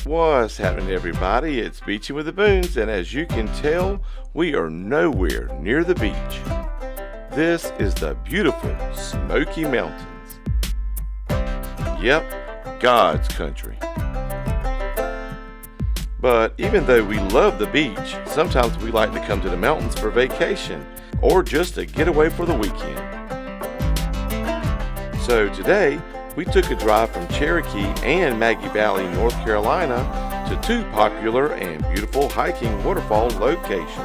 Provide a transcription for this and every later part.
What's happening, everybody? It's Beachin With The Boones, and as you can tell, we are nowhere near the beach. This is the beautiful Smoky Mountains. Yep, God's country. But even though we love the beach, sometimes we like to come to the mountains for vacation or just to get away for the weekend. So today, we took a drive from Cherokee and Maggie Valley, North Carolina to two popular and beautiful hiking waterfall locations.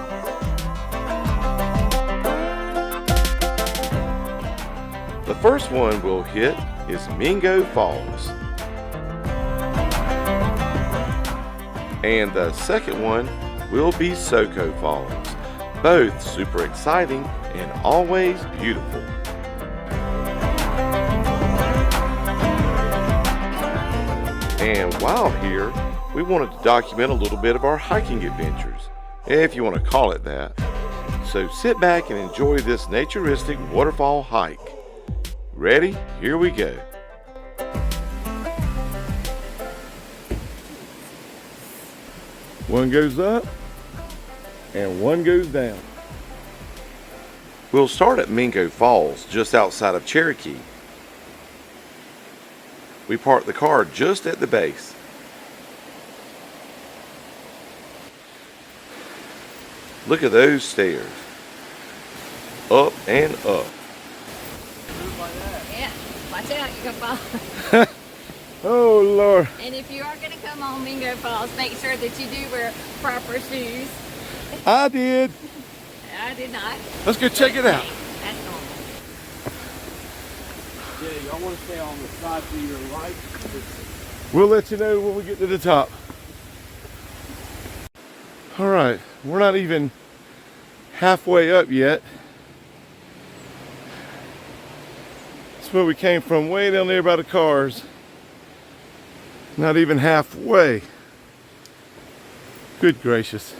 The first one we'll hit is Mingo Falls. And the second one will be Soco Falls. Both super exciting and always beautiful. And while here, we wanted to document a little bit of our hiking adventures, if you want to call it that. So sit back and enjoy this naturistic waterfall hike. Ready? Here we go. One goes up and one goes down. We'll start at Mingo Falls, just outside of Cherokee. We parked the car just at the base. Look at those stairs. Up and up. Yeah, watch out, you're gonna fall. Oh Lord. And if you are gonna come on Mingo Falls, make sure that you do wear proper shoes. I did. I did not. Let's go check it out. That's normal. Yeah, y'all want to stay on the side to your right. We'll let you know when we get to the top. All right, we're not even halfway up yet. That's where we came from, way down there by the cars. Not even halfway. Good gracious.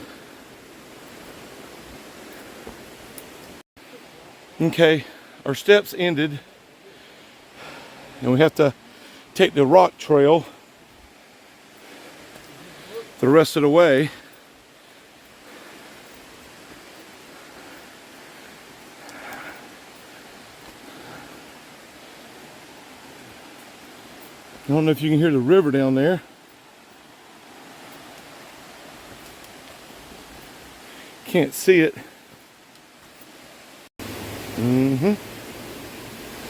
Okay, our steps ended. And we have to take the rock trail the rest of the way. I don't know if you can hear the river down there. Can't see it.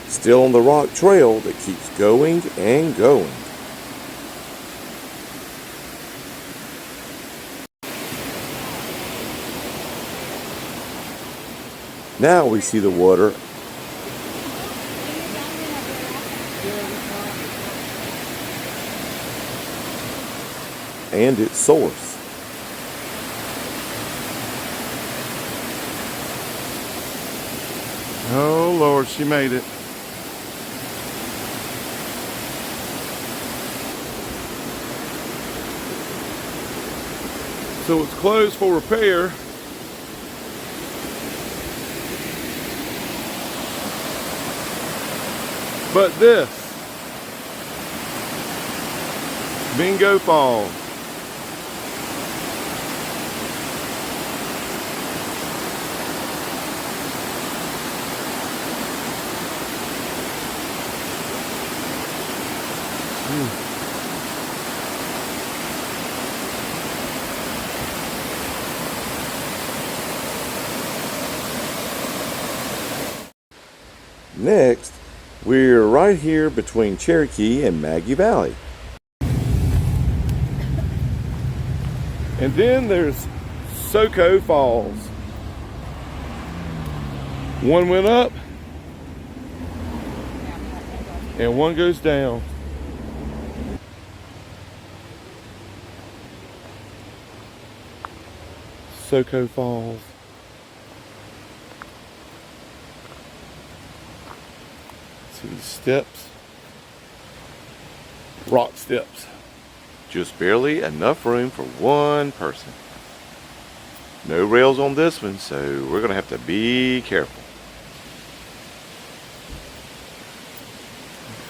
Still on the rock trail that keeps going and going. Now we see the water and its source. Oh Lord, she made it. So it's closed for repair. But this, Mingo Falls. Next, we're right here between Cherokee and Maggie Valley. And then there's Soco Falls. One went up and one goes down. Soco Falls. See these steps? Rock steps. Just barely enough room for one person. No rails on this one, so we're going to have to be careful.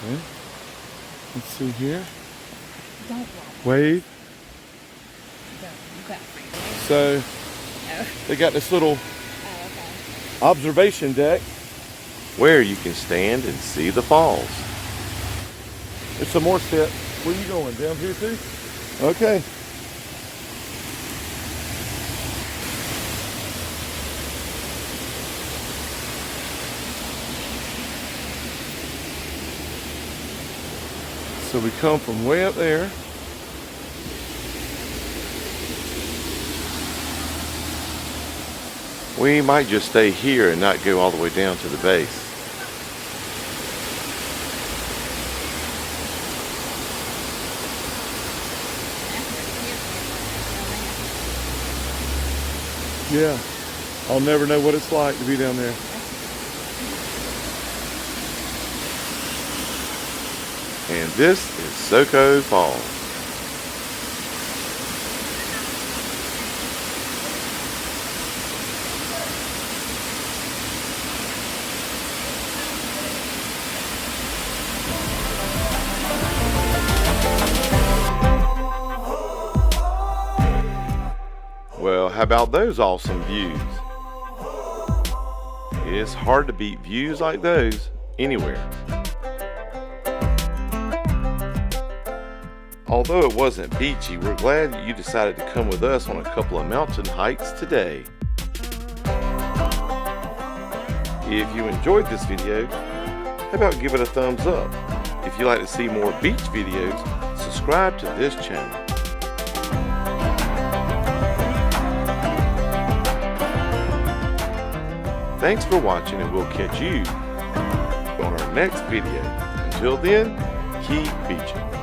Okay. Let's see here. Don't Wave. Okay. So Oh. they got this little Oh, okay. observation deck. where you can stand and see the falls. There's some more steps. Where you going? Down here too? Okay. So we come from way up there. We might just stay here and not go all the way down to the base. Yeah. I'll never know what it's like to be down there. And this is Soco Falls. Well, how about those awesome views? It's hard to beat views like those anywhere. Although it wasn't beachy, we're glad that you decided to come with us on a couple of mountain hikes today. If you enjoyed this video, how about give it a thumbs up? If you'd like to see more beach videos, subscribe to this channel. Thanks for watching, and we'll catch you on our next video. Until then, keep beaching.